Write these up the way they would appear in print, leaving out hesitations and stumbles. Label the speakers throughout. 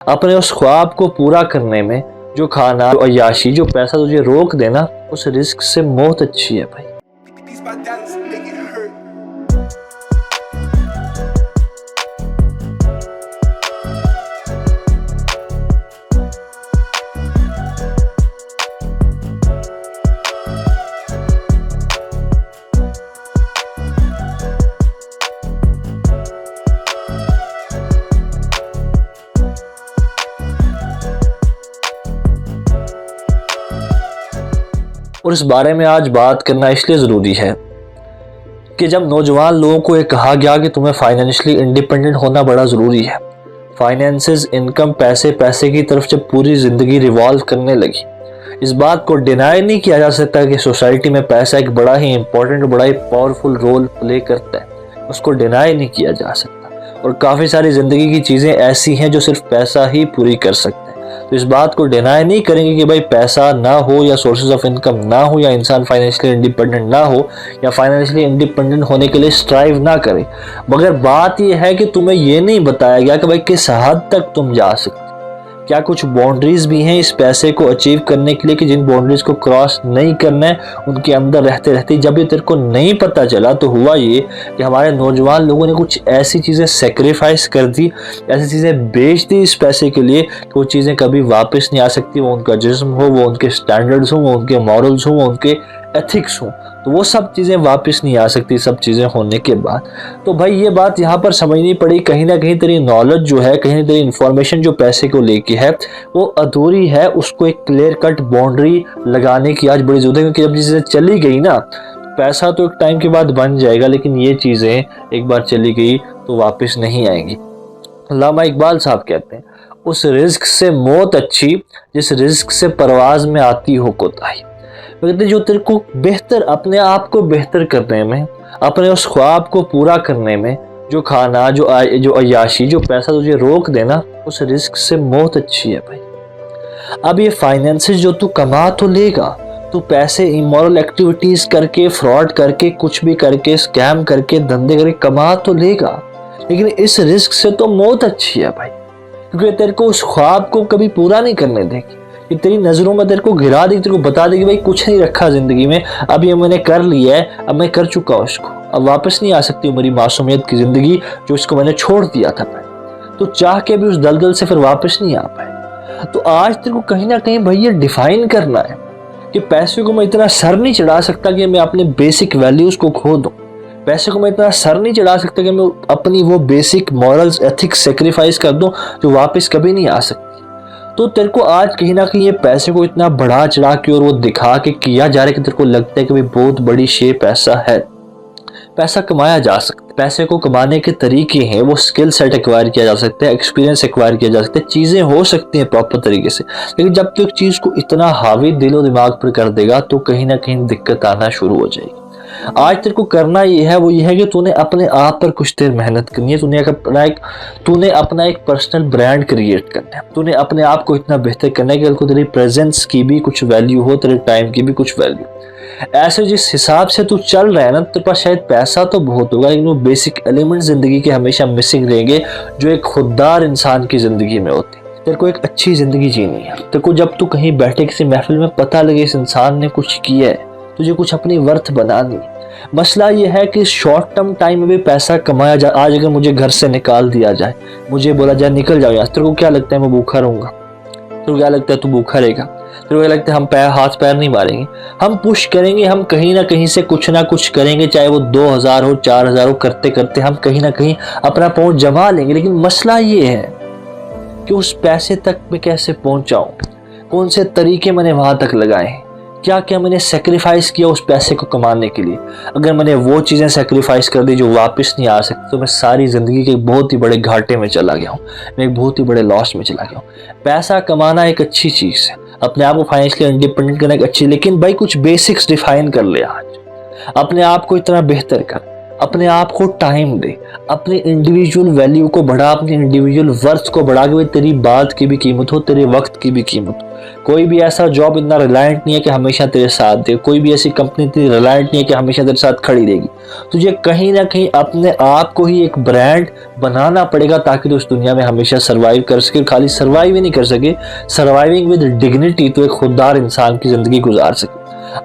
Speaker 1: अपने उस ख्वाब को पूरा करने में जो खाना, जो अय्याशी, जो पैसा तुझे रोक देना, उस रिस्क से मौत अच्छी है भाई। और इस बारे में आज बात करना इसलिए ज़रूरी है कि जब नौजवान लोगों को ये कहा गया कि तुम्हें फाइनेंशियली इंडिपेंडेंट होना बड़ा ज़रूरी है, फाइनेंसेस, इनकम, पैसे पैसे की तरफ जब पूरी ज़िंदगी रिवॉल्व करने लगी, इस बात को डिनाई नहीं किया जा सकता कि सोसाइटी में पैसा एक बड़ा ही इंपॉर्टेंट, बड़ा ही पावरफुल रोल प्ले करता है। उसको डिनाई नहीं किया जा सकता। और काफ़ी सारी ज़िंदगी की चीज़ें ऐसी हैं जो सिर्फ पैसा ही पूरी कर सकता है। तो इस बात को डिनाई नहीं करेंगे कि भाई पैसा ना हो या सोर्सेज ऑफ इनकम ना हो या इंसान फाइनेंशियली इंडिपेंडेंट ना हो या फाइनेंशियली इंडिपेंडेंट होने के लिए स्ट्राइव ना करे, मगर बात यह है कि तुम्हें यह नहीं बताया गया कि भाई किस हद तक तुम जा सकते। क्या कुछ बाउंड्रीज भी हैं इस पैसे को अचीव करने के लिए कि जिन बाउंड्रीज को क्रॉस नहीं करना है, उनके अंदर रहते रहते जब ये तेरे को नहीं पता चला तो हुआ ये कि हमारे नौजवान लोगों ने कुछ ऐसी चीज़ें सेक्रीफाइस कर दी, ऐसी चीज़ें बेच दी इस पैसे के लिए कि वो चीज़ें कभी वापस नहीं आ सकती। वो उनका जिस्म हो, वो उनके स्टैंडर्ड्स हो, वो उनके मॉरल्स हो, वो उनके एथिक्स हो, तो वो सब चीज़ें वापस नहीं आ सकती सब चीज़ें होने के बाद। तो भाई ये बात यहाँ पर समझनी पड़ी, कहीं ना कहीं तेरी नॉलेज जो है, कहीं ना तेरी इन्फॉर्मेशन जो पैसे को लेके है वो अधूरी है। उसको एक क्लियर कट बाउंड्री लगाने की आज बड़ी जरूरत है, क्योंकि जब चीज़ें चली गई ना, पैसा तो एक टाइम के बाद बन जाएगा, लेकिन ये चीज़ें एक बार चली गई तो वापस नहीं आएंगी। अल्लामा इकबाल साहब कहते हैं, उस रिस्क से मौत अच्छी जिस रिस्क से परवाज में आती हो कोताही। कहते जो तेरे को बेहतर, अपने आप को बेहतर करने में, अपने उस ख्वाब को पूरा करने में जो खाना, जो अय्याशी, जो पैसा तुझे रोक देना, उस रिस्क से मौत अच्छी है भाई। अब ये फाइनेंसेस जो तू कमा तो लेगा, तू पैसे इमोरल एक्टिविटीज करके, फ्रॉड करके, कुछ भी करके, स्कैम करके, धंधे करके कमा तो लेगा, लेकिन इस रिस्क से तो मौत अच्छी है भाई, क्योंकि तेरे को उस ख्वाब को कभी पूरा नहीं करने देगी। ये तेरी नज़रों में तेरे को गिरा देगी, तेरे को बता देगी भाई कुछ नहीं रखा ज़िंदगी में, अब ये मैंने कर लिया है, अब मैं कर चुका हूँ उसको, अब वापस नहीं आ सकती मेरी मासूमियत की ज़िंदगी जो इसको मैंने छोड़ दिया था पहले। तो चाह के भी उस दलदल से फिर वापस नहीं आ पाए। तो आज तेरे को कहीं ना कहीं भाई ये डिफाइन करना है कि पैसे को मैं इतना सर नहीं चढ़ा सकता कि मैं अपने बेसिक वैल्यूज़ को खो दूँ। पैसे को मैं इतना सर नहीं चढ़ा सकता कि मैं अपनी वो बेसिक मॉरल्स, एथिक्स सेक्रीफाइस कर दूँ जो वापस कभी नहीं आ सकती। तो तेरे को आज कहीं ना कहीं ये पैसे को इतना बढ़ा चढ़ा के और वो दिखा के किया जा रहा है कि तेरे को लगता है कि भाई बहुत बड़ी शेप पैसा है, पैसा कमाया जा सकता है। पैसे को कमाने के तरीके हैं, वो स्किल सेट एक्वायर किया जा सकता है, एक्सपीरियंस एक्वायर किया जा सकता है, चीज़ें हो सकती हैं प्रॉपर तरीके से। लेकिन जब तक चीज़ को इतना हावी दिल और दिमाग पर कर देगा तो कहीं ना कहीं दिक्कत आना शुरू हो जाएगी। आज तेरे को करना ये है, वो ये है कि तूने अपने आप पर कुछ देर मेहनत करनी है। तूने अपना एक पर्सनल ब्रांड क्रिएट करना है। तूने अपने आप को इतना बेहतर करना है कि कल को तेरी प्रेजेंस की भी कुछ वैल्यू हो, तेरे टाइम की भी कुछ वैल्यू। ऐसे जिस हिसाब से तू चल रहा है ना, तेरे पास शायद पैसा तो बहुत होगा, लेकिन वो बेसिक एलिमेंट जिंदगी के हमेशा मिसिंग रहेंगे जो एक खुददार इंसान की जिंदगी में होते हैं। तेरे को एक अच्छी जिंदगी जीनी है। तेरे को जब तू कहीं बैठे किसी महफिल में पता लगे इस इंसान ने कुछ किया है, तुझे कुछ अपनी वर्थ बनानी। मसला ये है कि शॉर्ट टर्म टाइम में भी पैसा कमाया जाए। आज अगर मुझे घर से निकाल दिया जाए, मुझे बोला जाए निकल जाओ यहाँ, तेरे को क्या लगता है मैं भूखा रहूंगा? तेरे को क्या लगता है तू भूखा रहेगा? तेरे को क्या लगता है हम हाथ पैर नहीं मारेंगे? हम पुश करेंगे, हम कहीं ना कहीं से कुछ ना कुछ करेंगे, चाहे वो 2000 हो, 4000 हो, करते करते हम कहीं ना कहीं अपना पहुंच जमा लेंगे। लेकिन मसला ये है कि उस पैसे तक मैं कैसे पहुंचाऊं, कौन से तरीके मैंने वहां तक लगाए, क्या क्या मैंने सेक्रीफाइस किया उस पैसे को कमाने के लिए। अगर मैंने वो चीज़ें सेक्रीफाइस कर दी जो वापस नहीं आ सकती, तो मैं सारी ज़िंदगी के एक बहुत ही बड़े घाटे में चला गया हूँ, मैं एक बहुत ही बड़े लॉस में चला गया हूँ। पैसा कमाना एक अच्छी चीज़ है, अपने आप को फाइनेंशियली इंडिपेंडेंट करना एक अच्छी, लेकिन भाई कुछ बेसिक्स डिफाइन कर ले। आज अपने आप को इतना बेहतर कर, अपने आप को टाइम दे, अपनी इंडिविजुअल वैल्यू को बढ़ा, अपनी इंडिविजुअल वर्थ को बढ़ा, कि भाई तेरी बात की भी कीमत हो, तेरे वक्त की भी कीमत हो। कोई भी ऐसा जॉब इतना रिलायंट नहीं है कि हमेशा तेरे साथ दे, कोई भी ऐसी कंपनी इतनी रिलायंट नहीं है कि हमेशा तेरे साथ खड़ी रहेगी। तुझे कहीं ना कहीं अपने आप को ही एक ब्रांड बनाना पड़ेगा ताकि तू इस दुनिया में हमेशा सर्वाइव कर सके। खाली सर्वाइव ही नहीं कर सके, सर्वाइविंग विद डिग्निटी, तो एक खुददार इंसान की जिंदगी गुजार सके।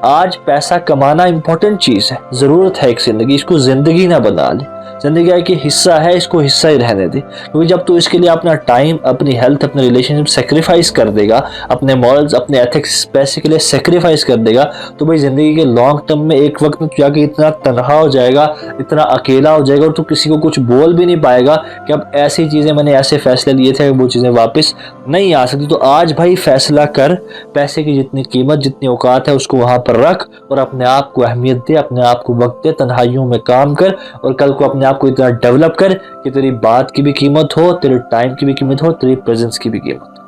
Speaker 1: आज पैसा कमाना इंपॉर्टेंट चीज है, जरूरत है एक जिंदगी, इसको जिंदगी ना बना ले। जिंदगी का एक हिस्सा है, इसको हिस्सा ही रहने दे, क्योंकि जब तू इसके लिए अपना टाइम, अपनी हेल्थ, अपने रिलेशनशिप सेक्रीफाइस कर देगा, अपने मॉरल्स, अपने एथिक्स, पैसे के लिए सेक्रीफाइस कर देगा, तो भाई जिंदगी के लॉन्ग टर्म में एक वक्त में जाके इतना तनहा हो जाएगा, इतना अकेला हो जाएगा, और तू किसी को कुछ बोल भी नहीं पाएगा कि अब ऐसी चीजें, मैंने ऐसे फैसले लिए थे, वो चीजें वापस नहीं आ सकती। तो आज भाई फैसला कर, पैसे की जितनी कीमत, जितनी औकात है उसको वहां पर रख, और अपने आप को अहमियत दे, अपने आप को वक्त दे, तन्हाइयों में काम कर, और कल को अपने आप को इतना डेवलप कर कि तेरी बात की भी कीमत हो, तेरे टाइम की भी कीमत हो, तेरी प्रेजेंस की भी कीमत हो।